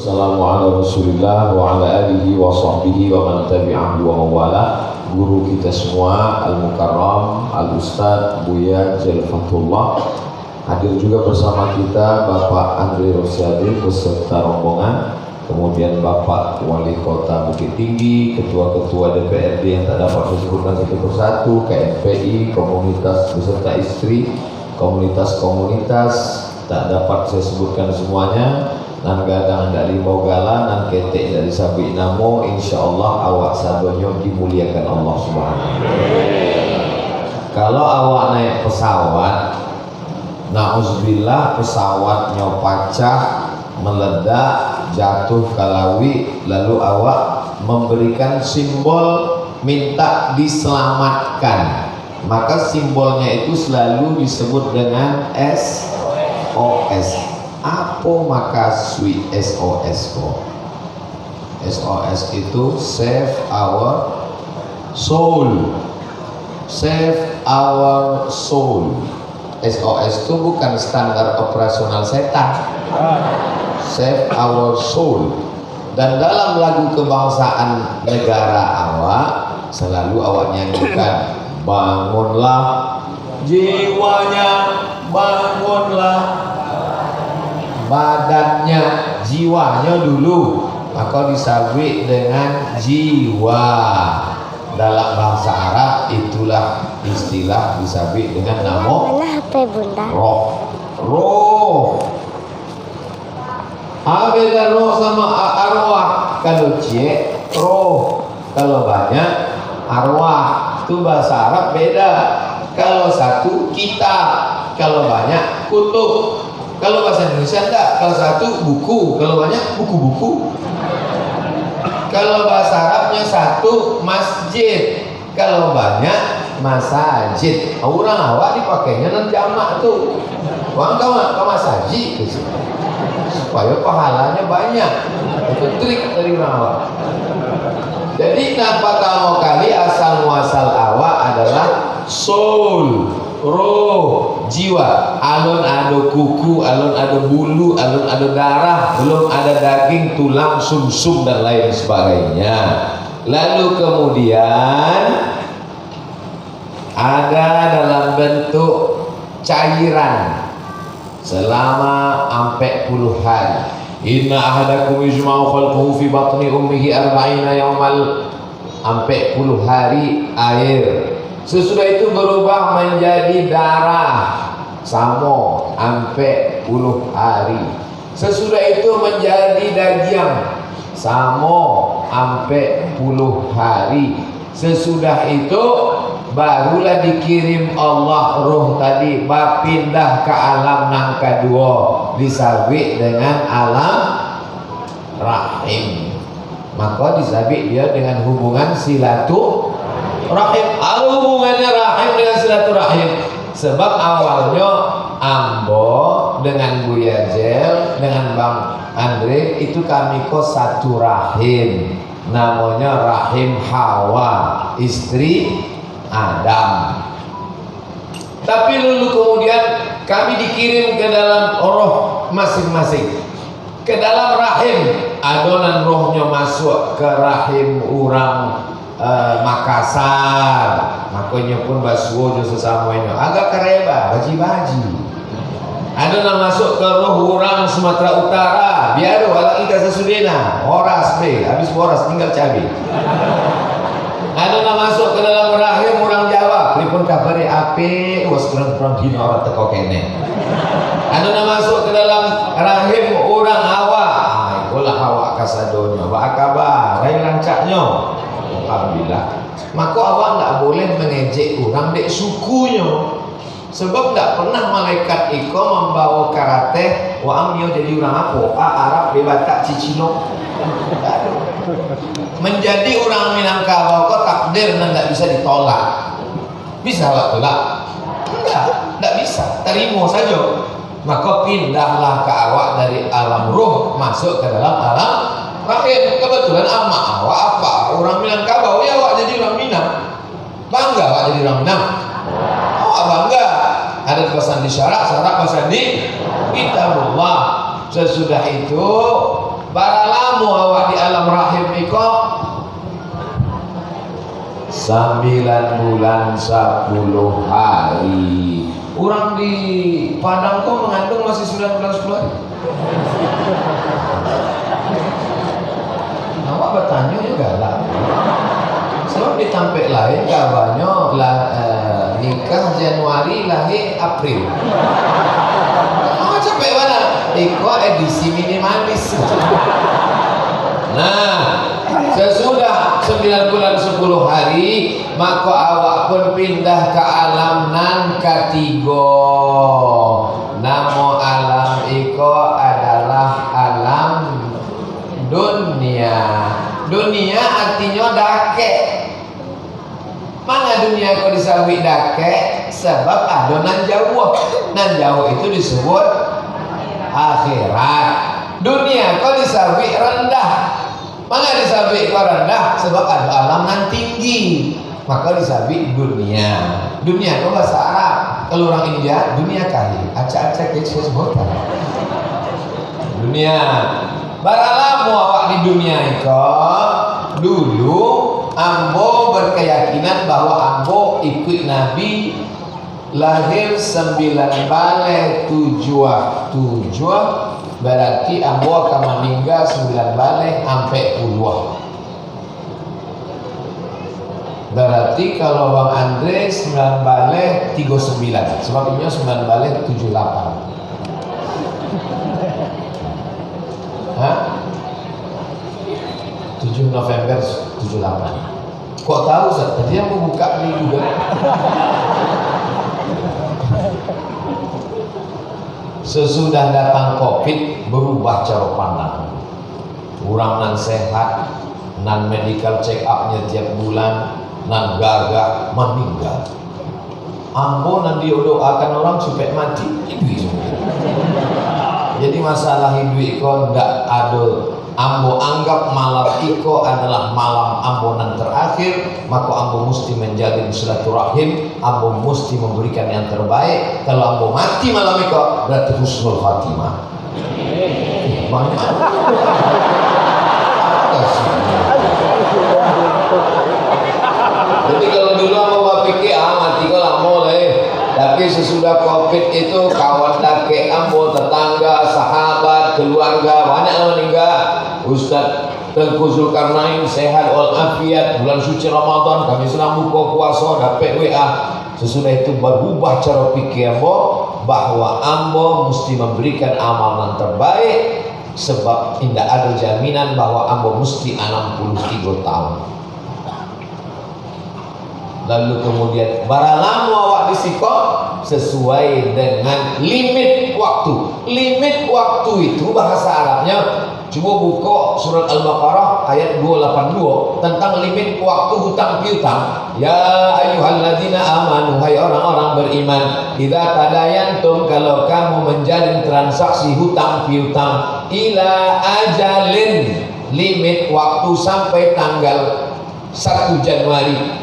Assalamualaikum warahmatullahi wa ala alihi wa sahbihi wa man tabi'ahu wa mawala. Guru kita semua Al-Mukarram Al-Ustadz Buya Jalfatullah. Hadir juga bersama kita Bapak Andre Rosyadi beserta rombongan. Kemudian Bapak Wali Kota Bukit Tinggi, ketua-ketua DPRD yang tak dapat disebutkan satu persatu, KNPI, komunitas beserta istri, komunitas-komunitas tak dapat saya sebutkan semuanya. Nan gadang dari Bogala, nan ketek dari Sabi Namo, insyaallah awak sadonyo dimuliakan Allah Subhanahu. Kalau awak naik pesawat, nauzubillah pesawatnya pecah, meledak, jatuh kalawi, lalu awak memberikan simbol minta diselamatkan, maka simbolnya itu selalu disebut dengan SOS. Apa maksud SOS kok? SOS itu save our soul. Save our soul. SOS itu bukan standar operasional setan. Save our soul. Dan dalam lagu kebangsaan negara awak selalu awak nyanyikan, bangunlah jiwanya, bangunlah badannya, jiwanya dulu, maka disabik dengan jiwa. Dalam bahasa Arab itulah istilah disabik dengan nama roh. Roh. Beda roh sama arwah. Kalau cek roh, kalau banyak arwah. Itu bahasa Arab beda. Kalau satu kitab, kalau banyak kutub. Kalau bahasa Indonesia enggak, kalau satu buku, kalau banyak buku-buku. Kalau bahasa Arabnya satu masjid, kalau banyak masajid. Orang awak dipakainya nan jamak tuh. Wang kawan ke masjid supaya pahalanya banyak. Itu trik dari orang awak. Jadi pertama kali asal muasal awak adalah soul, roh, jiwa. Alun ada kuku, alun ada bulu, alun ada darah, belum ada daging, tulang, sumsum dan lain sebagainya. Lalu kemudian ada dalam bentuk cairan selama 40 hari. Inna ahadakum yujma'u khalquhu fi batni ummihi 40 yawmal, 40 hari air. Sesudah itu berubah menjadi darah samo 40 hari. Sesudah itu menjadi daging samo 40 hari. Sesudah itu barulah dikirim Allah roh tadi berpindah ke alam nang kedua, disabik dengan alam rahim. Maka disabik dia dengan hubungan silaturahim. Hubungannya rahim dengan silaturahim. Sebab awalnya Ambo dengan Buya Jel dengan Bang Andre itu kami kok satu rahim. Namanya rahim Hawa, istri Adam. Tapi lalu kemudian kami dikirim ke dalam roh masing-masing, ke dalam rahim. Adonan rohnya masuk ke rahim orang Makassar, makanya pun basuh sesamanya agak kereba baji-baji. Adonan masuk ke roh orang Sumatera Utara, biar walau kita sesudena horas be, habis horas tinggal cabai. Adonan masuk ke dalam rahim orang Jawa, pripun kabare ape, was kurang-kurang dino orang teko kene. Adonan masuk ke dalam rahim orang awak, itulah awak kasadonya, wa kabar, rai lancaknya. Alhamdulillah. Maka awak tak boleh mengejek orang dek sukunya. Sebab tak pernah malaikat iko membawa karate wa amyo jadi orang apa? Arab be Batak Cicino. Menjadi orang Minangkabau kok takdir dan tak bisa ditolak. Bisa awak tolak? Enggak bisa. Terima saja. Maka pindahlah ke awak dari alam ruh masuk ke dalam alam rahim. Kebetulan ama awak apa? Orang Minangkabau, ya awak jadi orang Minang. Bangga awak jadi orang Minang. Awak bangga. Ada pesan di syarak pesan di kitabullah. Sesudah itu para 9 bulan 10 hari. Orang di Padang kok mengandung masih 9 bulan 10 hari. Awak bertanya juga lah. Sebab di Tampek lain kabarnya nikah Januari lahir April. Capek mana? Iko edisi minimalis. Nah, sesudah 9 bulan 10 hari, maka awak pun pindah ke alam nan ketiga. Nama alam iko adalah alam dunia. Dunia artinya dake. Mana dunia kau disebut dake? Sebab ada nan jauh. Nan jauh itu disebut akhirat. Dunia kau disebut rendah. Mana disebut kau rendah? Sebab ada alam nan tinggi. Maka disebut dunia. Dunia kau bahasa Arab. Kalau orang India, dunia kali. Acak-acak kecil sebutan. Dunia. Baralamu awak di dunia itu. Dulu ambo berkeyakinan bahwa ambo ikut Nabi lahir 9 balik 7 berarti ambo akan meninggal 9 balik sampai puluh. Berarti kalau Bang Andre 9 balik 39, sebabnya 9 balik 78. Hah? 7 November 78. Kok tahu Ustaz? Tadi yang membuka ini juga. Sesudah datang Covid berubah cara pandang. Orang nan sehat, nan medical check up-nya tiap bulan, nan gagah meninggal. Ambo nan doakan orang supaya mati, itu semua. Jadi masalah hidup iko ndak ada. Ambo anggap malam iko adalah malam ambo nan terakhir, maka ambo mesti menjalin silaturahim, ambo mesti memberikan yang terbaik. Kalau ambo mati malam iko berarti husnul khatimah. Banyak. Jadi kalau dulu ambo berpikir mati kok lama lah. Tapi sesudah Covid itu kawan dake ambo, tetangga, sahabat, keluarga banyak yang meninggal. Ustaz Tengku Zulkarnain sehat walafiat, bulan suci Ramadan kami sedang buka puasa dapat WA. Sesudah itu berubah cara pikir ambo bahwa ambo mesti memberikan amal yang terbaik, sebab tidak ada jaminan bahwa ambo mesti 63 tahun. Lalu kemudian baralamu awak disiko sesuai dengan limit waktu. Limit waktu itu bahasa Arabnya, coba buka surat Al-Baqarah ayat 282 tentang limit waktu hutang piutang. Ya ayyuhalladzina amanu, hai orang-orang beriman, idza tadayantum, kalau kamu menjalin transaksi hutang piutang, ila ajalin, limit waktu sampai tanggal 1 Januari.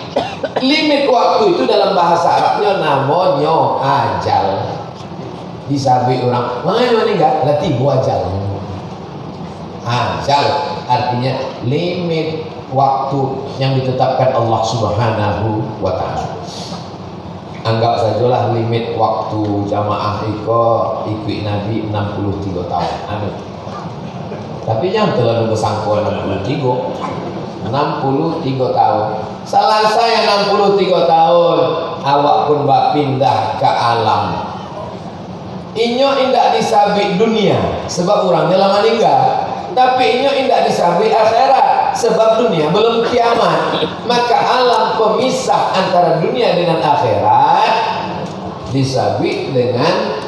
Limit waktu itu dalam bahasa Arabnya namanya ajal. Disabi orang, mana meninggal? Lah tiba ajal. Ajal artinya limit waktu yang ditetapkan Allah Subhanahu wa taala. Anggap sajalah limit waktu jamaah ikut Nabi 63 tahun. Amin. Tapi jangan terlalu bersangkut 63 tahun. Salah saya 63 tahun, awak pun bak pindah ke alam. Inyo indak disabik dunia, sebab orangnya lama meninggal. Tapi inyo indak disabik akhirat, sebab dunia belum kiamat. Maka alam pemisah antara dunia dengan akhirat disabik dengan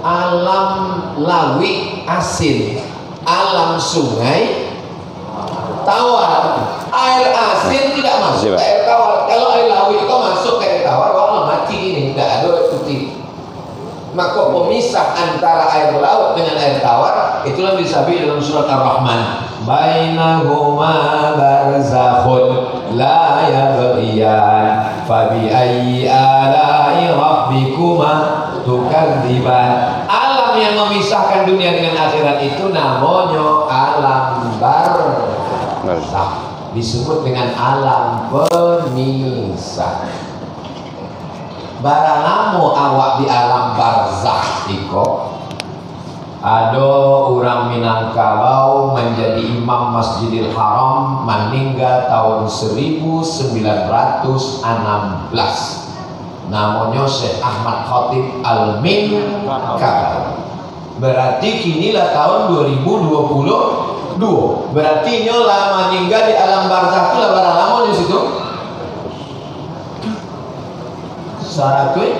alam lawi asin, alam sungai tawar. Air asin tidak masuk ke air tawar. Kalau air lawi itu masuk ke air tawar, orang mati ini, tidak ada putih. Maka pemisah antara air laut dengan air tawar itulah disebut dalam surat Ar-Rahman, bainahuma barzakhun la yabghiyan fabi ayyi ala'i rabbikuma tukadziban. Alam yang memisahkan dunia dengan akhirat itu namanya alam barzakh. disebut dengan alam pemisah. Baralamu awak di alam barzakh iko, ada orang Minangkabau menjadi imam Masjidil Haram meninggal tahun 1916. Namanya Syekh Ahmad Khatib Al-Minangkabau. Berarti kinilah tahun 2022. Berarti nyola meninggal di alam barzakh itu lah baralamu di situ. Saratui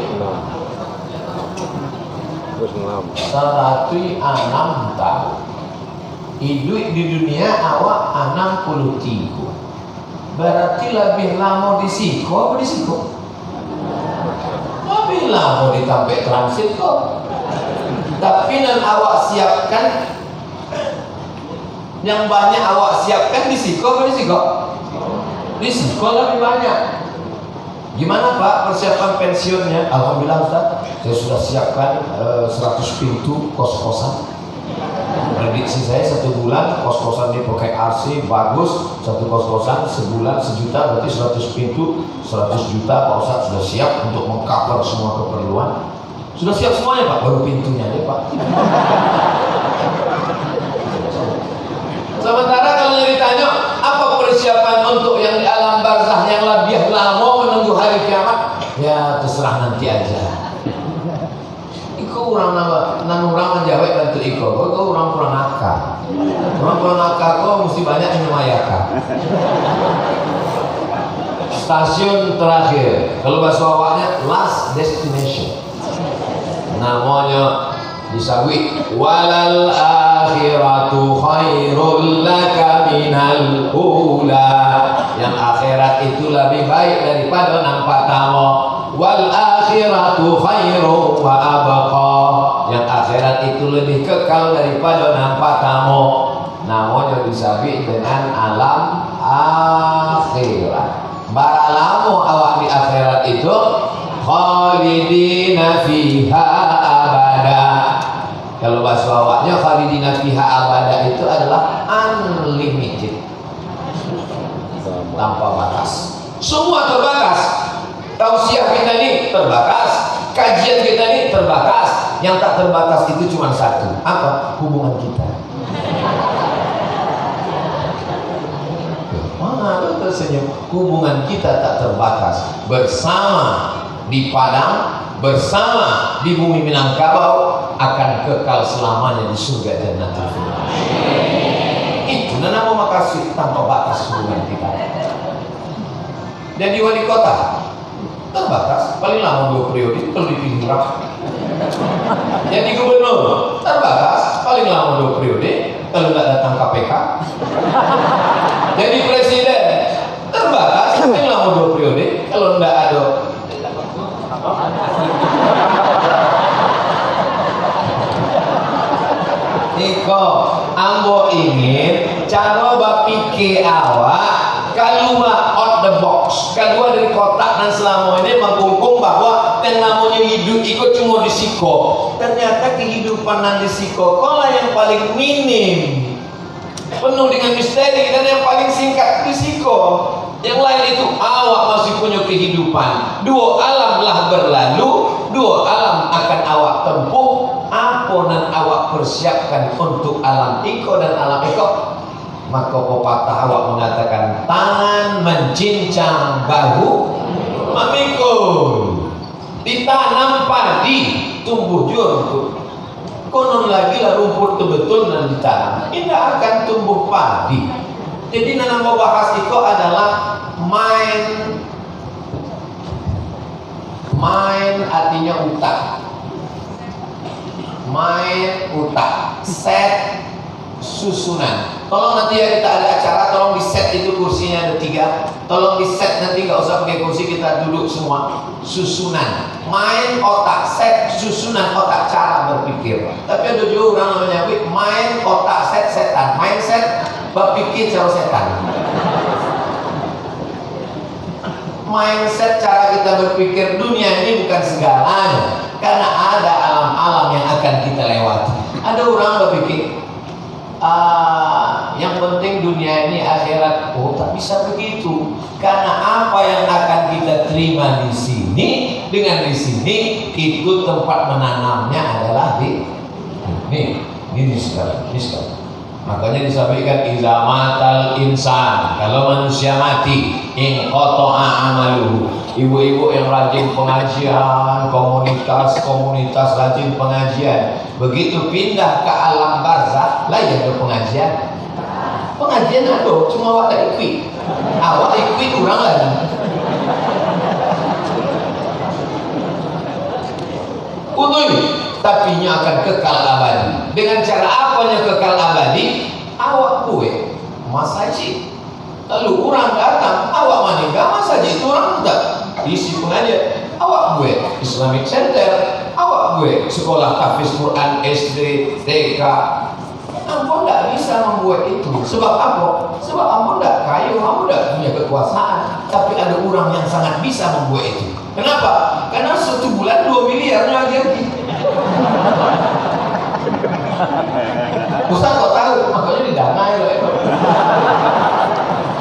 6 tahun. Hidup di dunia awak 63. Berarti lebih lama di siko apa di siko? Lebih lama di Tampek Transit kok. Tapi yang awak siapkan, yang banyak awak siapkan di siko apa di siko? Di siko lebih banyak. Gimana Pak persiapan pensiunnya? Alhamdulillah Ustaz, saya sudah siapkan 100 pintu kos-kosan. Prediksi saya 1 bulan kos-kosan dia pakai RC bagus, 1 kos-kosan sebulan 1 juta, berarti 100 pintu 100 juta. Pak Ustaz sudah siap untuk mengcover semua keperluan. Sudah siap semuanya Pak, baru pintunya aja Pak. Sementara kalau ditanya apa persiapan untuk yang di alam barzakh yang lebih lama menunggu hari kiamat, ya terserah nanti aja. Iko orang orang menjawab bantu iko, kok orang kurang akal. Orang kurang akal kok mesti banyak yang memayakan. Stasiun terakhir, kalau bahasa awaknya last destination. Namanya disawi walal akhiratu khairul laka minal ula. Yang akhirat itu lebih baik daripada yang pertama. Wal akhiratu khairu wa abqa. Yang akhirat itu lebih kekal daripada yang pertama. Namanya disawi dengan alam akhirat. Baralamu awak di akhirat itu khalidina fiha abada. Kalau bahasa awaknya khalidina fiha abada itu adalah unlimited, tanpa batas. Semua terbatas. Tausiah kita ini terbatas, kajian kita ini terbatas. Yang tak terbatas itu cuma satu. Apa? Hubungan kita. Mana tersenyum? Hubungan kita tak terbatas. Bersama di Padang, bersama di bumi Minangkabau, akan kekal selamanya di surga Jannatul Firdaus. Itu nama makasih tanpa batas hubungan kita. Jadi wali kota terbatas, paling lama 2 periode kalau dipilih rakyat. Jadi gubernur terbatas, paling lama 2 periode kalau nggak datang KPK. Jadi presiden terbatas, paling lama 2 periode kalau nggak ada. Niko, ambo ingin cara berpikir awak kaluma out the box, keluar dari kotak dan selama ini mengkungkung bahwa yang namanya hidup ikut cuma risiko. Ternyata kehidupan dan risiko kalau yang paling minim, penuh dengan misteri, dan yang paling singkat risiko. Yang lain itu awak masih punya kehidupan. 2 alamlah berlalu, 2 alam akan awak tempuh. Apa yang awak persiapkan untuk alam iko dan alam iko? Maka pepatah awak mengatakan tangan mencincang bahu memikul. Ditanam padi tumbuh rumput. Konon lagi lah rumput itu betul dan ditanam, tidak akan tumbuh padi. Jadi yang mau bahas itu adalah mind. Mind artinya utak. Mind utak. Set susunan. Tolong nanti ya kita ada acara, tolong di set itu kursinya ada 3. Tolong di set nanti nggak usah pakai kursi, kita duduk semua. Susunan. Mind otak, set susunan otak, cara berpikir. Tapi ada juga orang namanya mind otak set setan. Mindset berpikir cara setan. Mindset cara kita berpikir dunia ini bukan segalanya, karena ada alam-alam yang akan kita lewati. Ada orang berpikir yang penting dunia ini akhirat. Oh, tak bisa begitu. Karena apa yang akan kita terima di sini dengan di sini itu tempat menanamnya adalah di ini sekarang. Makanya disampaikan iza matal insan, kalau manusia mati in qata'a amaluhu. Ibu-ibu yang rajin pengajian, komunitas rajin pengajian, begitu pindah ke alam barzakh lah ya ada pengajian ada, cuma awak tak ikut. Awak ikut kurang lagi. Untuk ini tapi nya akan kekal abadi. Dengan cara apanya kekal abadi? Awak gue masaji. Lalu orang datang, awak meninggal masaji itu orang tidak isi pengajian. Awak gue Islamic Center, awak gue sekolah tahfiz Quran SD, TK. Ampun tidak bisa membuat itu. Sebab apa? Sebab ampun tidak kaya, ampun tidak punya kekuasaan. Tapi ada orang yang sangat bisa membuat itu. Kenapa? Karena 1 bulan 2 miliarnya lagi. Ustaz kok tahu? Makanya didanai loh.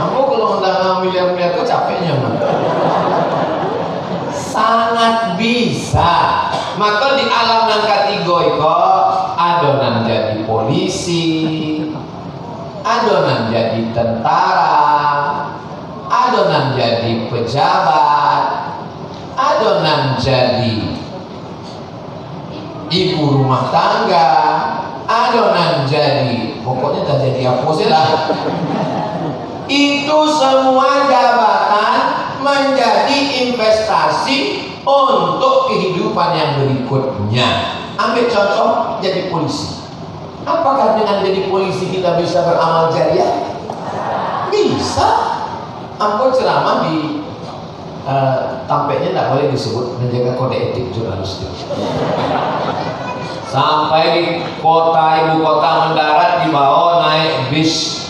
Aku kalau mendana miliar-miliar kok capeknya man. Sangat bisa. Maka di alam yang kategori kok adonan jadi polisi, adonan jadi tentara, adonan jadi pejabat, adonan jadi ibu rumah tangga, adonan jadi pokoknya tak jadi apa sih lah. Itu semua jabatan menjadi investasi untuk kehidupan yang berikutnya. Ambil contoh jadi polisi. Apakah dengan jadi polisi kita bisa beramal jariah? Bisa. Ampun ceramah di tampaknya tidak boleh disebut, menjaga kode etik jurnalistik. Sampai di ibu kota mendarat, dibawa naik bis.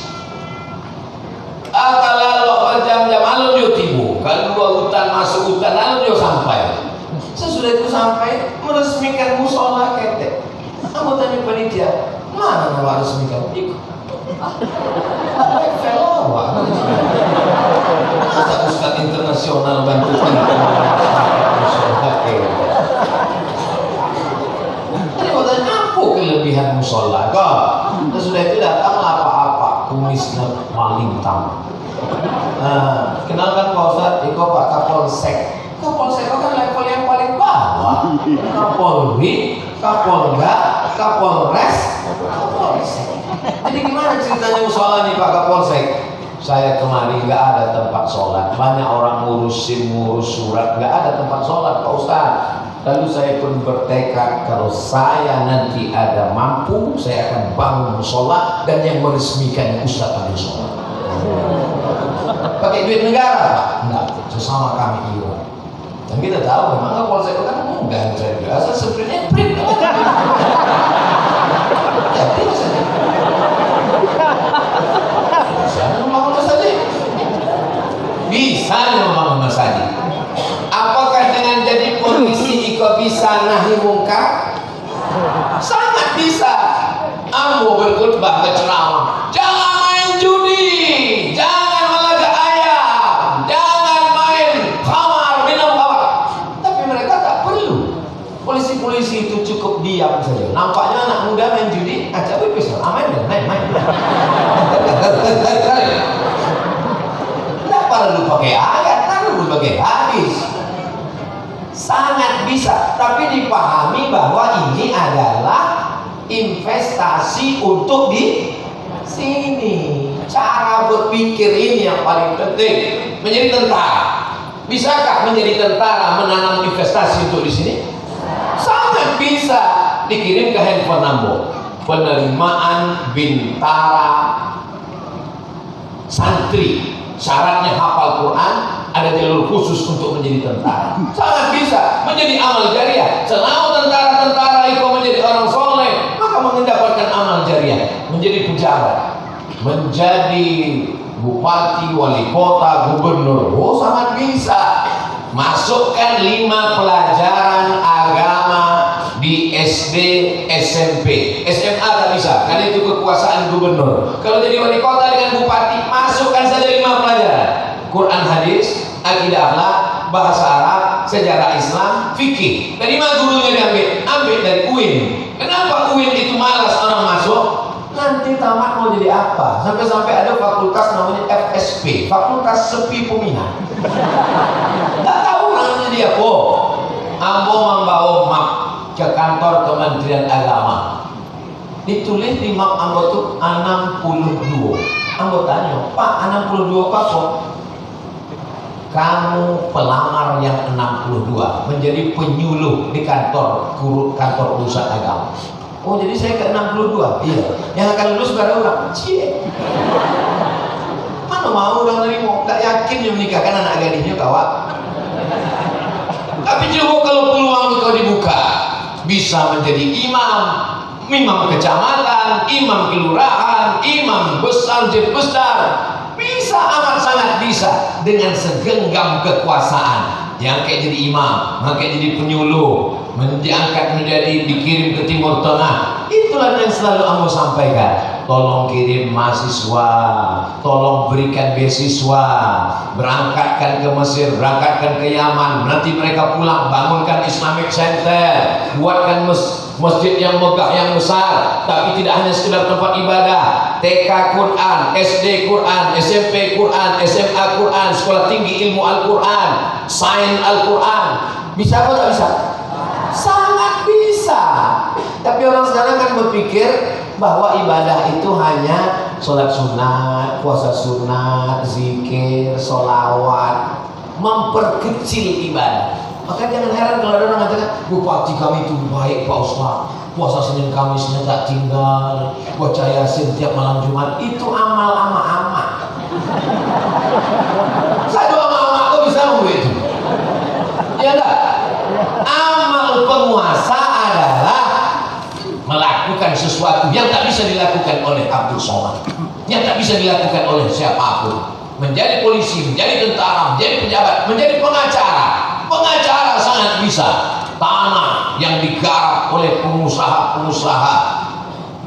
Kalau berjam-jam alun dia tiba. Kalau dua hutan masuk hutan alun dia sampai. Sesudah itu sampai meresmikan musola ketek. Aku tanya panitia, mana nama resmikan? Ikut. Masa Ustadz internasional bantu musola ketek. Jadi aku tanya apa kelebihan musola? Sesudah itu datanglah apa-apa kumisnya paling tamu. Kenalkan Pak Ustadz, itu Pak Kapolsek. Kapolsek itu kan level yang paling bawah. Kapolri, Kapolda, Kapolres, Kapolsek. Jadi gimana ceritanya musola nih Pak Kapolsek? Saya kemarin nggak ada tempat sholat, banyak orang ngurus surat, nggak ada tempat sholat Pak Ustadz. Lalu saya pun bertekad kalau saya nanti ada mampu, saya akan bangun musola dan yang meresmikan Ustadz ada sholat. Pakai duit negara Pak? Enggak, sesama kami iuran. Dan kita tahu memang Kapolsek itu kan mudah saya biasa sebenarnya print. Ya, print saja. Bisa membangun masjid. Bisa membangun masjid. Apakah dengan jadi polisi kok bisa nahi mungkar? Sangat bisa. Ambo berkhutbah berceramah. Jangan main judi, jangan melaga ayam, jangan main khamar, minum khamar. Tapi mereka tak perlu. Polisi-polisi itu cukup diam saja. Nampaknya anak muda main judi, ajak wipis, main. Tidak perlu pakai ayat, tak perlu pakai hadis. Sangat bisa, tapi dipahami bahwa ini adalah investasi untuk di sini. Cara berpikir ini yang paling penting. Menjadi tentara, bisakah menjadi tentara menanam investasi untuk di sini? Sangat bisa. Dikirim ke handphone Nambo. Penerimaan bintara santri, syaratnya hafal Quran, ada jalur khusus untuk menjadi tentara. Sangat bisa menjadi amal jariah. Selama tentara-tentara itu menjadi orang soleh, maka mendapatkan amal jariah. Menjadi pejabat, menjadi bupati, wali kota, gubernur, oh sangat bisa. Masukkan 5 pelajaran agama di SD, SMP, SMA tak bisa, karena itu kekuasaan gubernur. Kalau jadi wali kota dengan bupati, masukkan saja 5 pelajaran: Quran, hadis, akidah, akhlak, bahasa Arab, sejarah Islam, fikih. Dari mana gurunya diambil? Ambil dari UIN. Kenapa UIN itu malas orang masuk? Nanti tamat mau jadi apa? Sampai-sampai ada fakultas namanya FSP, Fakultas Sepi Peminat. Tak tahu orangnya dia. Ambo membawa map ke kantor Kementerian Agama. Ditulis di map Ambo tuh 62. Ambo tanya, Pak, 62 apa? Kamu pelamar yang 62 menjadi penyuluh di kantor urusan agama. Oh, jadi saya ke 62. Iya. Yang akan lulus baru orang. Cie. Mana mau orang nerimo? Tak yakin yang menikahkan anak gadisnya kawan. Tapi coba kalau peluang itu dibuka, bisa menjadi imam, imam kecamatan, imam kelurahan, imam besar, bisa, amat sangat bisa, dengan segenggam kekuasaan. Yang kayak jadi imam, kayak jadi penyuluh, diangkat menjadi, dikirim ke Timur Tengah. Itulah yang selalu Ambo sampaikan. Tolong kirim mahasiswa, tolong berikan beasiswa, berangkatkan ke Mesir, berangkatkan ke Yaman. Nanti mereka pulang, bangunkan Islamic Center, buatkan masjid yang megah, yang besar. Tapi tidak hanya sekedar tempat ibadah. TK Quran, SD Quran, SMP Quran, SMA Quran, sekolah tinggi ilmu Al-Quran, sains Al-Quran. Bisa apa tak bisa? Sangat bisa. Tapi orang sekarang kan berpikir bahwa ibadah itu hanya sholat sunat, puasa sunat, zikir, sholawat, memperkecil ibadah. Maka jangan heran kalau ada orang mengatakan, bupati kami itu baik Pak Ustaz, puasa Senin Kamisnya tak tinggal, baca Yasin tiap malam Jumat. Itu amal ama-ama. Satu ama-ama kok bisa begitu? Ya enggak? Amal penguasa adalah melakukan sesuatu yang tak bisa dilakukan oleh Abdul Somad, yang tak bisa dilakukan oleh siapapun. Menjadi polisi, menjadi tentara, menjadi pejabat, menjadi pengacara. Pengacara sangat bisa. Tanah yang digarap oleh pengusaha-pengusaha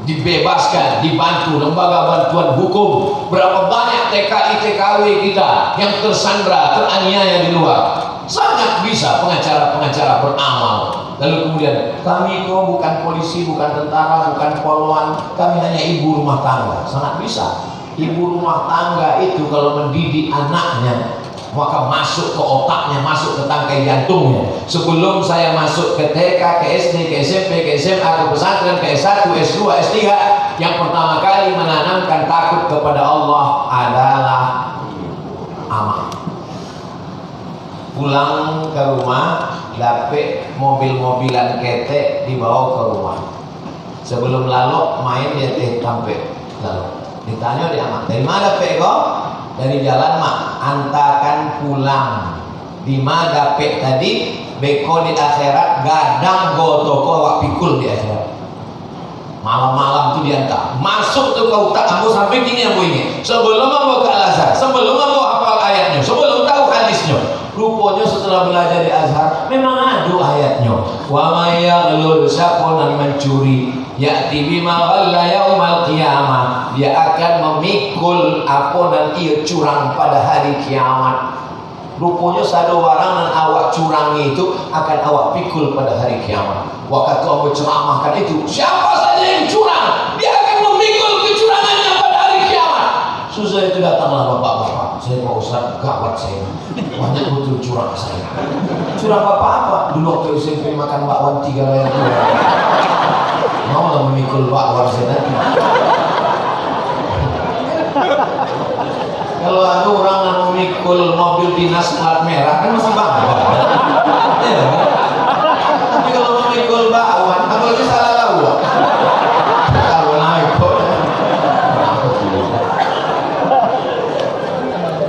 dibebaskan, dibantu lembaga bantuan hukum. Berapa banyak TKI TKW kita yang tersandra, teraniaya di luar. Sangat bisa pengacara-pengacara beramal. Lalu kemudian, kami kok bukan polisi, bukan tentara, bukan poluan, kami hanya ibu rumah tangga. Sangat bisa. Ibu rumah tangga itu kalau mendidik anaknya, maka masuk ke otaknya, masuk ke tangkai jantungnya. Sebelum saya masuk ke TK, ke SD, ke SMP, ke SMA, ke pesantren, ke S1, S2, S3, yang pertama kali menanamkan takut kepada Allah adalah amal. Pulang ke rumah, dapet mobil-mobilan ketek dibawa ke rumah. Sebelum lalu main dia sampai lalu. Ditanya dia amat, dari mana dapet kok? Dari jalan mak, antakan pulang. Di mana dapet tadi? Beko di akhirat, gadang go toko wak pikul di akhirat. Malam-malam itu diantar. Masuk tuh ke utak kamu sampai gini yang ini. Sebelum kamu ke Al-Azhar, sebelum kamu hafal ayatnya, sebelum tahu hadisnya. Rupanya setelah belajar di Azhar memang ada ayatnya. Wa may yaghlul, siapa yang mencuri, ya'ti bima ghalla yaumal qiyamah, dia akan memikul apa dan ia curang pada hari kiamat. Rupanya satu barang dan awak curangi itu akan awak pikul pada hari kiamat. Waktu Allah ceramahkan itu, siapa saja yang curang, dia akan memikul kecurangannya pada hari kiamat. Susah itu datanglah bapak-bapak. Saya Pak Ustaz, gawat saya. Banyak betul curang saya. Curang apa-apa? Dulu waktu SMP makan bakwan 3 layar dua. Mau lah memikul bakwan saya nanti. Kalau ada orang yang memikul mobil dinas plat merah kan masih bangga. Ya, kan? Tapi kalau memikul bakwan, apalagi salah lauk. Kalau naik kok.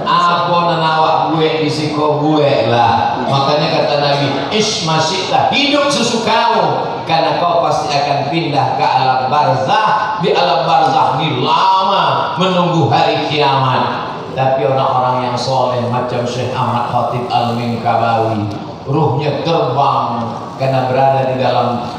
Apa nanawak gue disiko gue lah. Makanya kata Nabi, ismasyiklah, hidup sesukamu, karena kau pasti akan pindah ke alam barzah. Di alam barzah ini lama menunggu hari kiamat. Tapi orang-orang yang soleh macam Syekh Ahmad Khatib Al-Minkabawi, ruhnya terbang karena berada di dalam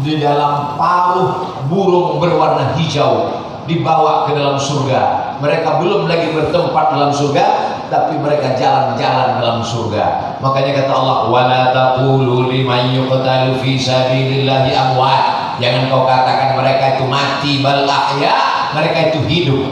di dalam paruh burung berwarna hijau, dibawa ke dalam surga. Mereka belum lagi bertempat dalam surga, tapi mereka jalan-jalan dalam surga. Makanya kata Allah, wala taqulu liman yuqtalu fi sabilillahi amwat. Jangan kau katakan mereka itu mati, bal ahya, mereka itu hidup.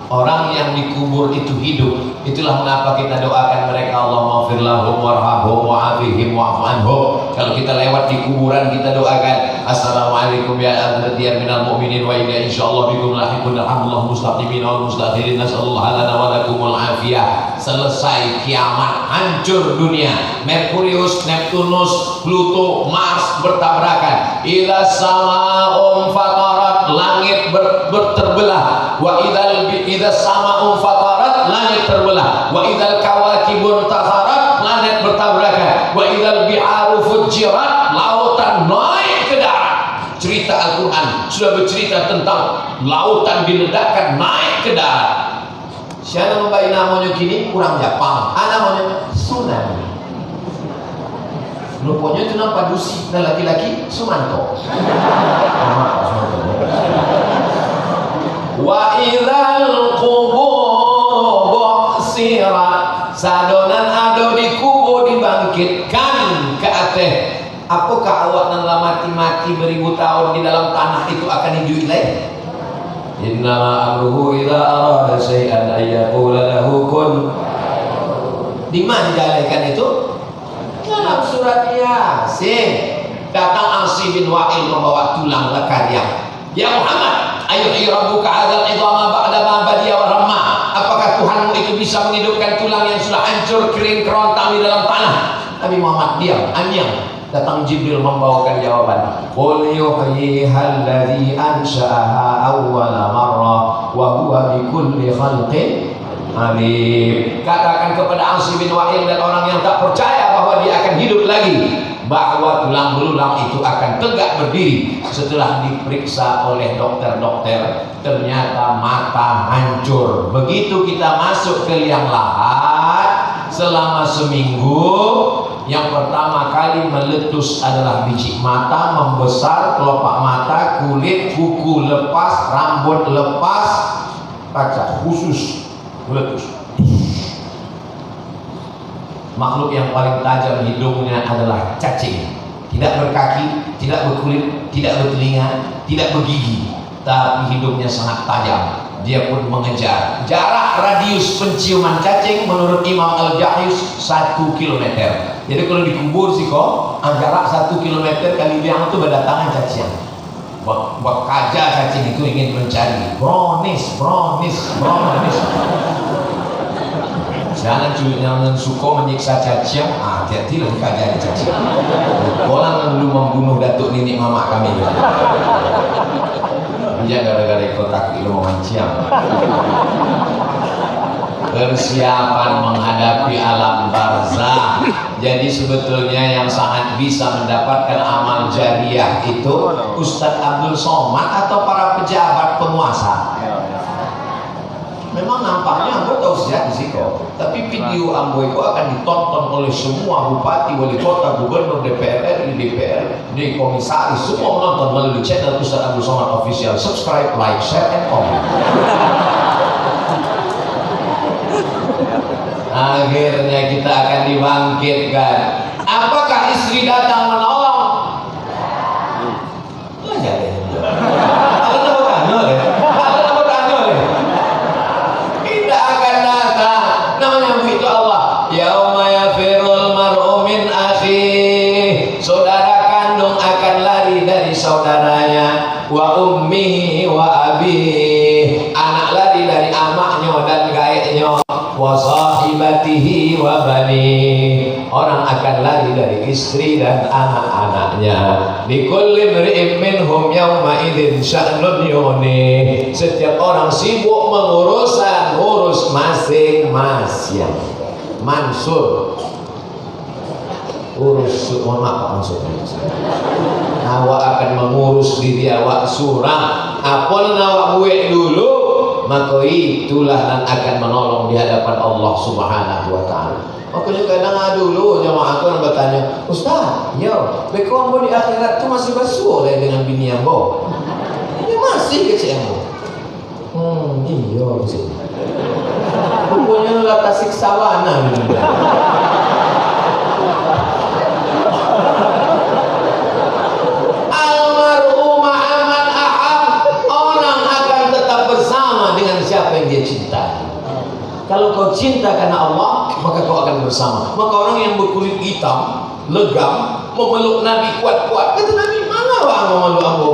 Orang yang dikubur itu hidup. Itulah mengapa kita doakan mereka, Allahumma ighfir lahum warhamhum wa'afihim wa'fu anhum. Kalau kita lewat di kuburan, kita doakan, assalamualaikum ya ahladiyar minal mu'minin wa inna insyaallah bikum lahiqun alhamdulillah mustaqimin wal mustakhirin nasallallahu lana wa lakumul afiyah. Selesai kiamat, hancur dunia. Merkurius, Neptunus, Pluto, Mars bertabrakan. Ila sama'um fatarat, langit terbelah. Wa idza sama'um fatarat, langit terbelah. Wa idzal kawakibun tasarat, planet bertabrakan. Wa idzal bi'aru fujirat, lautan naik ke darat. Cerita Al-Quran sudah bercerita tentang lautan diledakkan naik ke darat. Siapa membayi namanya kini kurang Jepang, namanya tsunami. Rupanya itu nampak dusi dan laki-laki Sumanto. Wa idzal qubur bu'sirat, sadonan ado dikubur dibangkitkan ke atas. Apakah awak nan mati-mati beribu tahun di dalam tanah itu akan hidup lagi? Innama amruhu idza arada syai'an ay yaqula lahu kun. Di mana dijalankan itu? Dalam surat Yasin. Datang Asi bin Wa'il membawa tulang lekarnya. Ya Muhammad, ayuhi rabbuka hadzal idhama ba'da ma badiya wa ramma. Apakah Tuhanmu itu bisa menghidupkan tulang yang sudah hancur, kering, kerontang di dalam tanah? Nabi Muhammad diam, anyam. Datang Jibril membawakan jawaban. Qul yuhyihal ladzi ansha'aha awwala marrah wa huwa bikulli khalqin alim. Katakan kepada Asi bin Wa'il dan orang yang tak percaya bahwa dia akan hidup lagi, bahwa tulang belulang itu akan tegak berdiri. Setelah diperiksa oleh dokter-dokter, ternyata mata hancur. Begitu kita masuk ke liang lahat, selama seminggu, yang pertama kali meletus adalah biji mata, membesar, kelopak mata, kulit, kuku lepas, rambut lepas, kaca khusus meletus. Makhluk yang paling tajam hidungnya adalah cacing. Tidak berkaki, tidak berkulit, tidak bertelinga, tidak bergigi, tapi hidungnya sangat tajam. Dia pun mengejar. Jarak radius penciuman cacing menurut Imam Al-Jahiz 1 km. Jadi kalau dikubur sih kok, jarak 1 km kali biang itu berdatangan cacing. Kaja cacing itu ingin mencari. Bronis. Jangan suka menyiksa cacing. Hati-hati lah kaja cacing. Orang dulu membunuh datuk nenek mama kami. Dia gara-gara ikut takdir memancing. Persiapan menghadapi alam barzah. Jadi sebetulnya yang sangat bisa mendapatkan amal jariah itu Ustadz Abdul Somad atau para pejabat penguasa. Memang nampaknya Ambo tahu sejak di situ, tapi video Ambo itu akan ditonton oleh semua bupati, wali kota, gubernur, DPR RI, DPR, di komisaris, semua menonton melalui channel Ustadz Abdul Somad Official. Subscribe, like, share, and comment. Akhirnya kita akan dibangkitkan. Apakah istri datang menolong? Tidak akan datang. Namanya begitu Allah. Yauma yafirul mar'u min akhihi. Saudara kandung akan lari dari saudaranya. Wa ummihi wa abihi. Anak lari dari amaknya dan gaeknya. Wa sahibatihi wa bani. Orang akan lari dari istri dan anak-anaknya. Likulli mri'in minhum yawma idzin sya'nun yughni. Setiap orang sibuk urus masing-masing. Mansur urus, mohon maaf Pak Mansur. Awak akan mengurus diri awak surang. Apol awak buat dulu, maka itulah yang akan menolong di hadapan Allah Subhanahu wa ta'ala. Makanya kadang dulu jamaah aku yang bertanya, Ustaz, yo, beko ambo di akhirat tu masih basuh lah dengan bini ambo. Ya masih kecil ambo. Iya kecil. Pokoknya lah tasik sawana. Almarhum ma'aman ahab, orang akan tetap bersama dengan siapa yang dia cintai. Kalau kau cinta karena Allah, maka kau akan bersama. Maka orang yang berkulit hitam, legam, memeluk Nabi kuat-kuat, kata Nabi, mana wah memeluk ambo?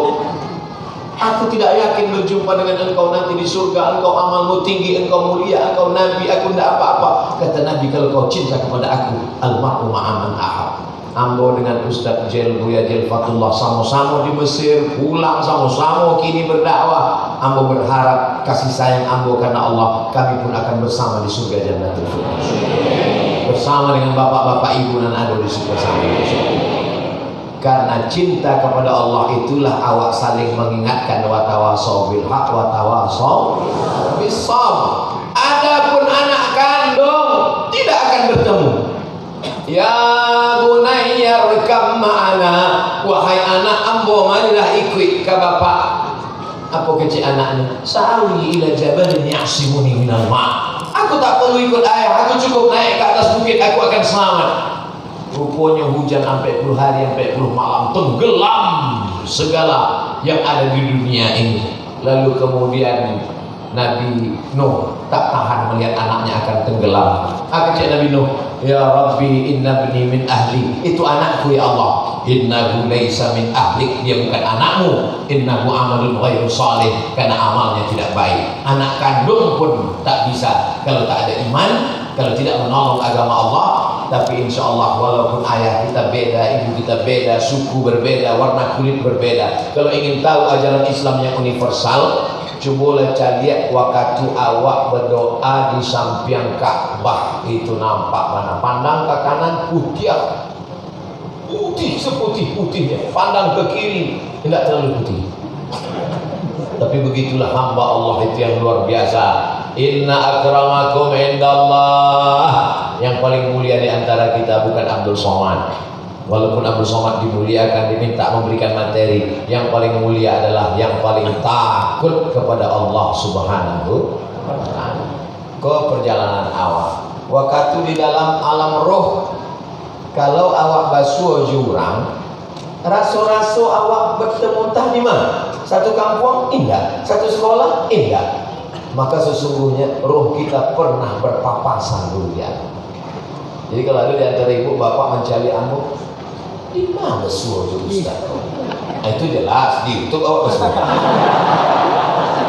Aku tidak yakin berjumpa dengan engkau nanti di surga. Engkau amalmu tinggi, engkau mulia, engkau Nabi, aku tidak apa-apa. Kata Nabi, kalau kau cinta kepada aku, almarhum ma'aman ahab. Ambo dengan Ustaz Jel Buya Jel Fatullah sama-sama di Mesir, pulang sama-sama kini berdakwah. Ambo berharap kasih sayang ambo karena Allah, kami pun akan bersama di surga Jannatul Firdaus. Bersama dengan bapak-bapak ibu dan adik di surga sama. Karena cinta kepada Allah itulah awak saling mengingatkan, wa tawasau bil haq wa tawasau bis sabr. Adapun anak kandung tidak akan bertemu. Ya bunayya rekam ma'ana, wahai anak ambo marilah ikut ke bapak. Apa kecil anaknya? Sa'awi ila jabalin ya'simuni minal ma'. Aku tak perlu ikut ayah, aku cukup naik ke atas bukit, aku akan selamat. Rupanya hujan sampai 40 hari, sampai 40 malam, tenggelam segala yang ada di dunia ini. Lalu kemudian Nabi Nuh tak tahan melihat anaknya akan tenggelam. Kecil Nabi Nuh, ya Rabbi inna bni min ahli, itu anakku ya Allah. Innahu laysa min ahlik, dia bukan anakmu. Innahu amalun ghairu salih, karena amalnya tidak baik. Anak kandung pun tak bisa kalau tak ada iman, kalau tidak menolong agama Allah. Tapi insya Allah walaupun ayah kita beda, ibu kita beda, suku berbeda, warna kulit berbeda, kalau ingin tahu ajaran Islam yang universal, cobalah lihat waktu awak berdoa di samping Ka'bah itu nampak mana? Pandang ke kanan putih, putih seputih putihnya. Pandang ke kiri tidak terlalu putih. Tapi begitulah hamba Allah itu yang luar biasa. Inna akramakum indallah, yang paling mulia di antara kita bukan Abdul Somad. Walaupun Abdul Somad dimuliakan, diminta memberikan materi, yang paling mulia adalah yang paling takut kepada Allah Subhanahu wa ta'ala. Ke perjalanan awak, waktu di dalam alam roh, kalau awak basuh jurang, raso-raso awak bertemu entah di mana. Satu kampung indah, satu sekolah indah. Maka sesungguhnya roh kita pernah berpapasan dulu ya. Jadi kalau ada di antara ibu bapak mencari ambo, di mana suara Ustaz? Itu jelas di YouTube awak basuh.